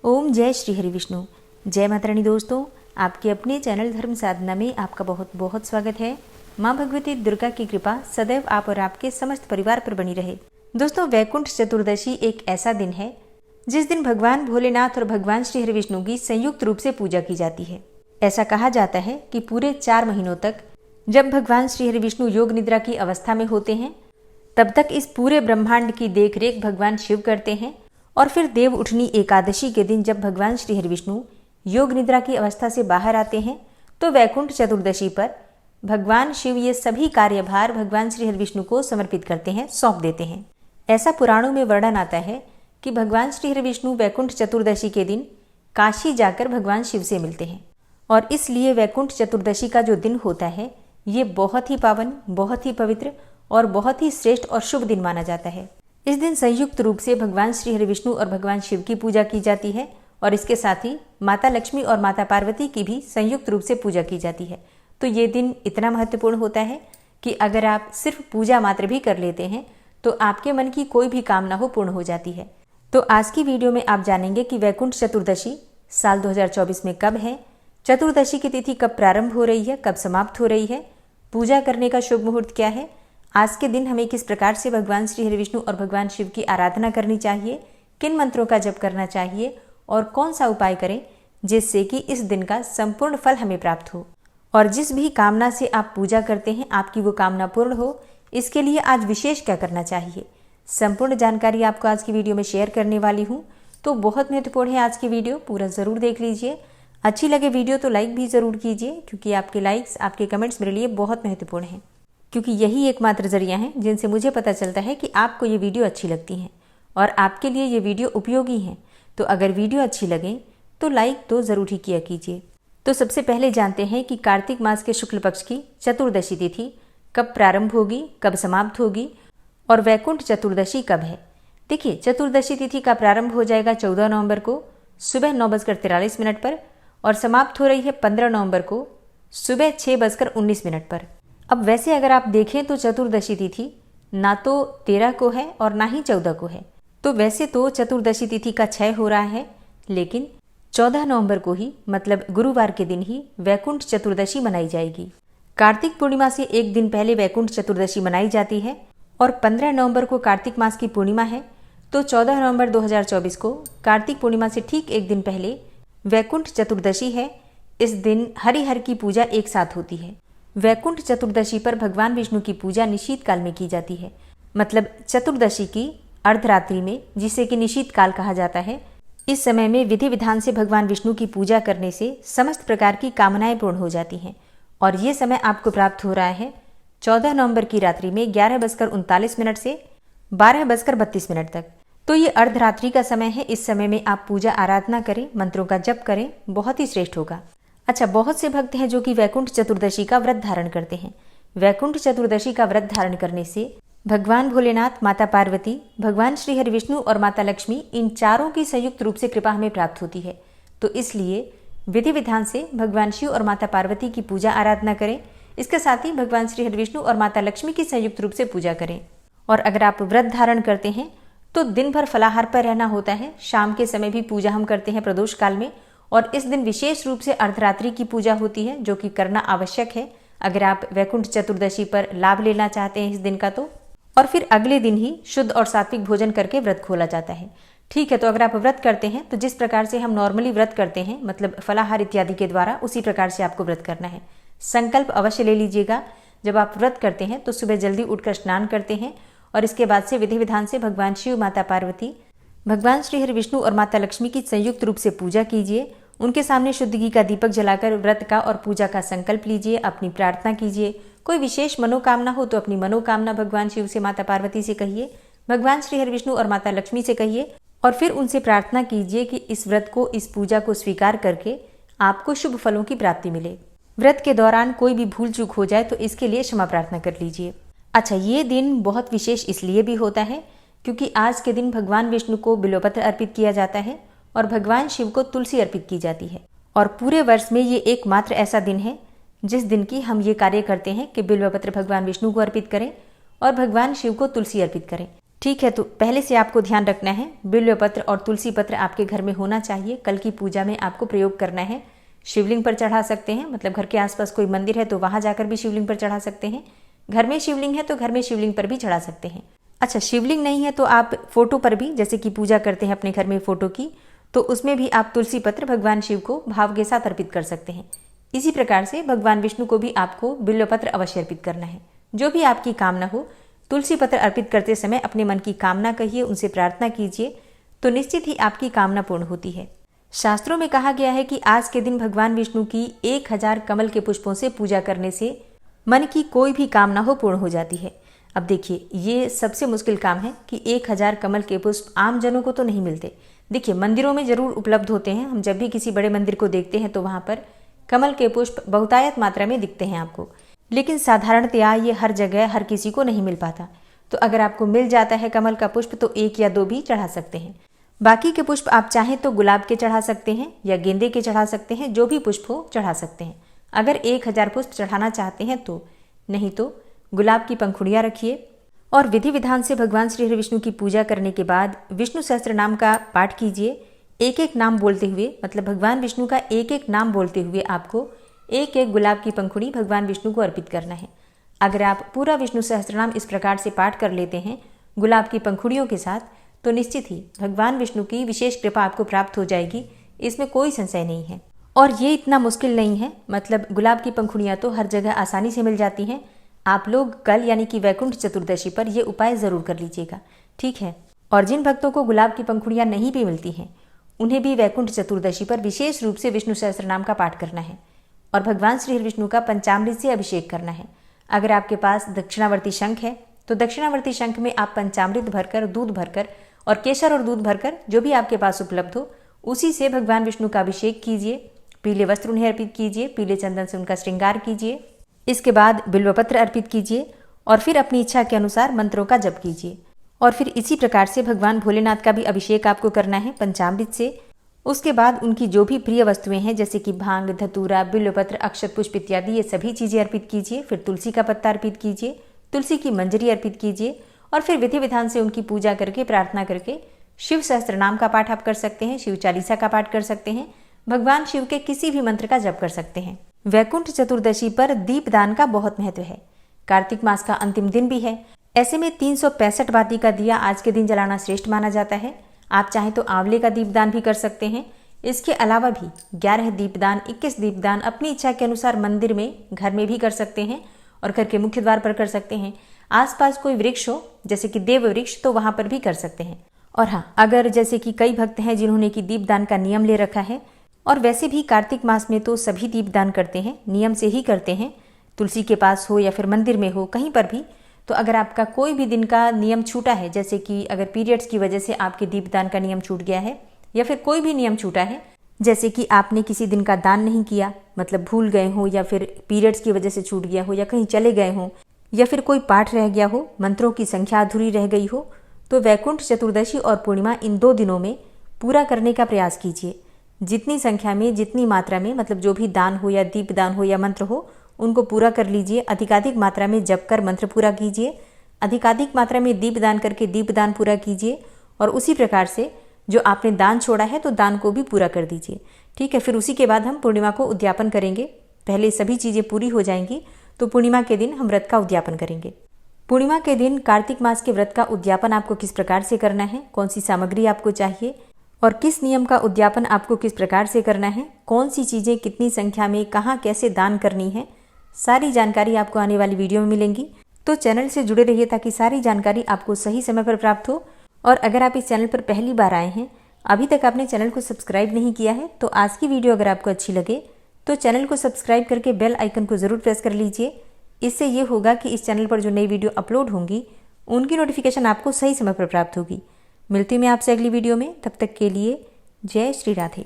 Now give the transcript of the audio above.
ओम जय श्री हरि विष्णु। जय माता रानी। दोस्तों, आपके अपने चैनल धर्म साधना में आपका बहुत बहुत स्वागत है। माँ भगवती दुर्गा की कृपा सदैव आप और आपके समस्त परिवार पर बनी रहे। दोस्तों, वैकुंठ चतुर्दशी एक ऐसा दिन है जिस दिन भगवान भोलेनाथ और भगवान श्री हरि विष्णु की संयुक्त रूप से पूजा की जाती है। ऐसा कहा जाता है कि पूरे 4 महीनों तक जब भगवान श्री हरि विष्णु योग निद्रा की अवस्था में होते हैं, तब तक इस पूरे ब्रह्मांड की देखरेख भगवान शिव करते हैं। और फिर देव उठनी एकादशी के दिन जब भगवान श्री हरि विष्णु योग निद्रा की अवस्था से बाहर आते हैं, तो वैकुंठ चतुर्दशी पर भगवान शिव ये सभी कार्यभार भगवान श्री हरि विष्णु को समर्पित करते हैं, सौंप देते हैं। ऐसा पुराणों में वर्णन आता है कि भगवान श्री हरि विष्णु वैकुंठ चतुर्दशी के दिन काशी जाकर भगवान शिव से मिलते हैं, और इसलिए वैकुंठ चतुर्दशी का जो दिन होता है ये बहुत ही पावन, बहुत ही पवित्र और बहुत ही श्रेष्ठ और शुभ दिन माना जाता है। इस दिन संयुक्त रूप से भगवान श्री हरि विष्णु और भगवान शिव की पूजा की जाती है, और इसके साथ ही माता लक्ष्मी और माता पार्वती की भी संयुक्त रूप से पूजा की जाती है। तो ये दिन इतना महत्वपूर्ण होता है कि अगर आप सिर्फ पूजा मात्र भी कर लेते हैं तो आपके मन की कोई भी कामना हो पूर्ण हो जाती है। तो आज की वीडियो में आप जानेंगे कि वैकुंठ चतुर्दशी साल 2024 में कब है, चतुर्दशी की तिथि कब प्रारंभ हो रही है, कब समाप्त हो रही है, पूजा करने का शुभ मुहूर्त क्या है, आज के दिन हमें किस प्रकार से भगवान श्री हरि विष्णु और भगवान शिव की आराधना करनी चाहिए, किन मंत्रों का जप करना चाहिए और कौन सा उपाय करें जिससे कि इस दिन का संपूर्ण फल हमें प्राप्त हो, और जिस भी कामना से आप पूजा करते हैं आपकी वो कामना पूर्ण हो, इसके लिए आज विशेष क्या करना चाहिए। संपूर्ण जानकारी आपको आज की वीडियो में शेयर करने वाली हूँ। तो बहुत महत्वपूर्ण है आज की वीडियो, पूरा ज़रूर देख लीजिए। अच्छी लगे वीडियो तो लाइक भी ज़रूर कीजिए, क्योंकि आपके लाइक्स, आपके कमेंट्स मेरे लिए बहुत महत्वपूर्ण हैं, क्योंकि यही एकमात्र जरिया है जिनसे मुझे पता चलता है कि आपको ये वीडियो अच्छी लगती है और आपके लिए ये वीडियो उपयोगी है। तो अगर वीडियो अच्छी लगे तो लाइक तो ज़रूर ही किया कीजिए। तो सबसे पहले जानते हैं कि कार्तिक मास के शुक्ल पक्ष की चतुर्दशी तिथि कब प्रारंभ होगी, कब समाप्त होगी, और वैकुंठ चतुर्दशी कब है। देखिए, चतुर्दशी तिथि का प्रारंभ हो जाएगा 14 नवंबर को सुबह 9:43 पर, और समाप्त हो रही है 15 नवंबर को सुबह 6:19 पर। अब वैसे अगर आप देखें तो चतुर्दशी तिथि ना तो 13 को है और ना ही 14 को है। तो वैसे तो चतुर्दशी तिथि का क्षय हो रहा है, लेकिन 14 नवंबर को ही, मतलब गुरुवार के दिन ही वैकुंठ चतुर्दशी मनाई जाएगी। कार्तिक पूर्णिमा से एक दिन पहले वैकुंठ चतुर्दशी मनाई जाती है, और 15 नवंबर को कार्तिक मास की पूर्णिमा है। तो 14 नवंबर 2024 को कार्तिक पूर्णिमा से ठीक एक दिन पहले वैकुंठ चतुर्दशी है। इस दिन हरिहर की पूजा एक साथ होती है। वैकुंठ चतुर्दशी पर भगवान विष्णु की पूजा निशीत काल में की जाती है, मतलब चतुर्दशी की अर्धरात्रि में, जिसे कि निशीत काल कहा जाता है। इस समय में विधि विधान से भगवान विष्णु की पूजा करने से समस्त प्रकार की कामनाएं पूर्ण हो जाती हैं, और ये समय आपको प्राप्त हो रहा है 14 नवंबर की रात्रि में 11:39 से 12:32 तक। तो ये अर्धरात्रि का समय है। इस समय में आप पूजा आराधना करें, मंत्रों का जप करें, बहुत ही श्रेष्ठ होगा। अच्छा, बहुत से भक्त हैं जो कि वैकुंठ चतुर्दशी का व्रत धारण करते हैं। वैकुंठ चतुर्दशी का व्रत धारण करने से भगवान भोलेनाथ, माता पार्वती, भगवान श्री हरि विष्णु और माता लक्ष्मी, इन चारों की संयुक्त रूप से कृपा हमें प्राप्त होती है। तो इसलिए विधि विधान से भगवान शिव और माता पार्वती की पूजा आराधना करें। इसके साथ ही भगवान श्री हरि विष्णु और माता लक्ष्मी की संयुक्त रूप से पूजा करें। और अगर आप व्रत धारण करते हैं तो दिन भर फलाहार पर रहना होता है। शाम के समय भी पूजा हम करते हैं प्रदोष काल में, और इस दिन विशेष रूप से अर्धरात्रि की पूजा होती है, जो कि करना आवश्यक है अगर आप वैकुंठ चतुर्दशी पर लाभ लेना चाहते हैं इस दिन का। तो और फिर अगले दिन ही शुद्ध और सात्विक भोजन करके व्रत खोला जाता है। ठीक है, तो अगर आप व्रत करते हैं तो जिस प्रकार से हम नॉर्मली व्रत करते हैं, मतलब फलाहार इत्यादि के द्वारा, उसी प्रकार से आपको व्रत करना है। संकल्प अवश्य ले लीजिएगा। जब आप व्रत करते हैं तो सुबह जल्दी उठकर स्नान करते हैं, और इसके बाद से विधि विधान से भगवान शिव, माता पार्वती, भगवान श्री हरि विष्णु और माता लक्ष्मी की संयुक्त रूप से पूजा कीजिए। उनके सामने शुद्ध घी का दीपक जलाकर व्रत का और पूजा का संकल्प लीजिए, अपनी प्रार्थना कीजिए। कोई विशेष मनोकामना हो तो अपनी मनोकामना भगवान शिव से, माता पार्वती से कहिए, भगवान श्री हरि विष्णु और माता लक्ष्मी से कहिए, और फिर उनसे प्रार्थना कीजिए कि इस व्रत को, इस पूजा को स्वीकार करके आपको शुभ फलों की प्राप्ति मिले। व्रत के दौरान कोई भी भूल चूक हो जाए तो इसके लिए क्षमा प्रार्थना कर लीजिए। अच्छा, ये दिन बहुत विशेष इसलिए भी होता है क्योंकि आज के दिन भगवान विष्णु को बिल्वपत्र अर्पित किया जाता है और भगवान शिव को तुलसी अर्पित की जाती है। और पूरे वर्ष में ये एकमात्र ऐसा दिन है जिस दिन की हम ये कार्य करते हैं कि बिल्वपत्र भगवान विष्णु को अर्पित करें और भगवान शिव को तुलसी अर्पित करें। ठीक है, तो पहले से आपको ध्यान रखना है बिल्व पत्र और तुलसी पत्र आपके घर में होना चाहिए। कल की पूजा में आपको प्रयोग करना है। शिवलिंग पर चढ़ा सकते हैं, मतलब घर के आसपास कोई मंदिर है तो वहां जाकर भी शिवलिंग पर चढ़ा सकते हैं। घर में शिवलिंग है तो घर में शिवलिंग पर भी चढ़ा सकते हैं। अच्छा, शिवलिंग नहीं है तो आप फोटो पर भी, जैसे कि पूजा करते हैं अपने घर में फोटो की, तो उसमें भी आप तुलसी पत्र भगवान शिव को भाव के साथ अर्पित कर सकते हैं। इसी प्रकार से भगवान विष्णु को भी आपको बिल्व पत्र अवश्य अर्पित करना है। जो भी आपकी कामना हो, तुलसी पत्र अर्पित करते समय अपने मन की कामना कहिए, उनसे प्रार्थना कीजिए, तो निश्चित ही आपकी कामना पूर्ण होती है। शास्त्रों में कहा गया है कि आज के दिन भगवान विष्णु की 1000 कमल के पुष्पों से पूजा करने से मन की कोई भी कामना हो पूर्ण हो जाती है। अब देखिए, ये सबसे मुश्किल काम है कि 1000 कमल के पुष्प आम जनों को तो नहीं मिलते। देखिए, मंदिरों में जरूर उपलब्ध होते हैं। हम जब भी किसी बड़े मंदिर को देखते हैं तो वहां पर कमल के पुष्प बहुतायत मात्रा में दिखते हैं आपको, लेकिन साधारणतया ये हर जगह हर किसी को नहीं मिल पाता। तो अगर आपको मिल जाता है कमल का पुष्प तो 1 या 2 भी चढ़ा सकते हैं। बाकी के पुष्प आप चाहें तो गुलाब के चढ़ा सकते हैं या गेंदे के चढ़ा सकते हैं, जो भी पुष्प हो चढ़ा सकते हैं अगर 1000 पुष्प चढ़ाना चाहते हैं तो। नहीं तो गुलाब की पंखुड़ियाँ रखिए और विधि विधान से भगवान श्री हरि विष्णु की पूजा करने के बाद विष्णु सहस्त्र नाम का पाठ कीजिए। एक एक नाम बोलते हुए, मतलब भगवान विष्णु का एक एक नाम बोलते हुए आपको एक एक गुलाब की पंखुड़ी भगवान विष्णु को अर्पित करना है। अगर आप पूरा विष्णु सहस्त्रनाम इस प्रकार से पाठ कर लेते हैं गुलाब की पंखुड़ियों के साथ, तो निश्चित ही भगवान विष्णु की विशेष कृपा आपको प्राप्त हो जाएगी। इसमें कोई संशय नहीं है और ये इतना मुश्किल नहीं है। मतलब गुलाब की पंखुड़ियाँ तो हर जगह आसानी से मिल जाती हैं। आप लोग कल यानी कि वैकुंठ चतुर्दशी पर यह उपाय जरूर कर लीजिएगा, ठीक है। और जिन भक्तों को गुलाब की पंखुड़ियाँ नहीं भी मिलती हैं, उन्हें भी वैकुंठ चतुर्दशी पर विशेष रूप से विष्णु सहस्त्रनाम का पाठ करना है और भगवान श्री हरि विष्णु का पंचामृत से अभिषेक करना है। अगर आपके पास दक्षिणावर्ती शंख है तो दक्षिणावर्ती शंख में आप पंचामृत भरकर, दूध भरकर और केसर और दूध भरकर, जो भी आपके पास उपलब्ध हो, उसी से भगवान विष्णु का अभिषेक कीजिए। पीले वस्त्र उन्हें अर्पित कीजिए, पीले चंदन से उनका श्रृंगार कीजिए। इसके बाद बिल्वपत्र अर्पित कीजिए और फिर अपनी इच्छा के अनुसार मंत्रों का जप कीजिए। और फिर इसी प्रकार से भगवान भोलेनाथ का भी अभिषेक आपको करना है पंचामृत से। उसके बाद उनकी जो भी प्रिय वस्तुएं हैं, जैसे कि भांग, धतूरा, बिल्वपत्र, अक्षत पुष्प इत्यादि, ये सभी चीजें अर्पित कीजिए। फिर तुलसी का पत्ता अर्पित कीजिए, तुलसी की मंजरी अर्पित कीजिए और फिर विधि विधान से उनकी पूजा करके, प्रार्थना करके शिव सहस्त्र नाम का पाठ आप कर सकते हैं, शिव चालीसा का पाठ कर सकते हैं, भगवान शिव के किसी भी मंत्र का जप कर सकते हैं। वैकुंठ चतुर्दशी पर दीपदान का बहुत महत्व है। कार्तिक मास का अंतिम दिन भी है। ऐसे में 365 बाती का दिया आज के दिन जलाना श्रेष्ठ माना जाता है। आप चाहें तो आंवले का दीपदान भी कर सकते हैं। इसके अलावा भी 11 दीपदान, 21 दीपदान अपनी इच्छा के अनुसार मंदिर में, घर में भी कर सकते हैं और घर के मुख्य द्वार पर कर सकते हैं। आसपास कोई वृक्ष हो, जैसे कि देव वृक्ष, तो वहां पर भी कर सकते हैं। और हाँ, अगर जैसे कि कई भक्त हैं जिन्होंने कि दीपदान का नियम ले रखा है, और वैसे भी कार्तिक मास में तो सभी दीपदान करते हैं, नियम से ही करते हैं, तुलसी के पास हो या फिर मंदिर में हो, कहीं पर भी। तो अगर आपका कोई भी दिन का नियम छूटा है, जैसे कि अगर पीरियड्स की वजह से आपके दीपदान का नियम छूट गया है या फिर कोई भी नियम छूटा है, जैसे कि आपने किसी दिन का दान नहीं किया, मतलब भूल गए हो या फिर पीरियड्स की वजह से छूट गया हो या कहीं चले गए हो या फिर कोई पाठ रह गया हो, मंत्रों की संख्या अधूरी रह गई हो, तो वैकुंठ चतुर्दशी और पूर्णिमा इन 2 दिनों में पूरा करने का प्रयास कीजिए। जितनी संख्या में, जितनी मात्रा में, मतलब जो भी दान हो या दीपदान हो या मंत्र हो, उनको पूरा कर लीजिए। अधिकाधिक मात्रा में जप कर मंत्र पूरा कीजिए, अधिकाधिक मात्रा में दीपदान करके दीपदान पूरा कीजिए और उसी प्रकार से जो आपने दान छोड़ा है तो दान को भी पूरा कर दीजिए, ठीक है। फिर उसी के बाद हम पूर्णिमा को उद्यापन करेंगे। पहले सभी चीज़ें पूरी हो जाएंगी तो पूर्णिमा के दिन हम व्रत का उद्यापन करेंगे। पूर्णिमा के दिन कार्तिक मास के व्रत का उद्यापन आपको किस प्रकार से करना है, कौन सी सामग्री आपको चाहिए और किस नियम का उद्यापन आपको किस प्रकार से करना है, कौन सी चीज़ें कितनी संख्या में कहाँ कैसे दान करनी है, सारी जानकारी आपको आने वाली वीडियो में मिलेंगी। तो चैनल से जुड़े रहिए ताकि सारी जानकारी आपको सही समय पर प्राप्त हो। और अगर आप इस चैनल पर पहली बार आए हैं, अभी तक आपने चैनल को सब्सक्राइब नहीं किया है, तो आज की वीडियो अगर आपको अच्छी लगे तो चैनल को सब्सक्राइब करके बेल आइकन को ज़रूर प्रेस कर लीजिए। इससे ये होगा कि इस चैनल पर जो नई वीडियो अपलोड होंगी उनकी नोटिफिकेशन आपको सही समय पर प्राप्त होगी। मिलती हूँ मैं आपसे अगली वीडियो में, तब तक के लिए जय श्री राधे।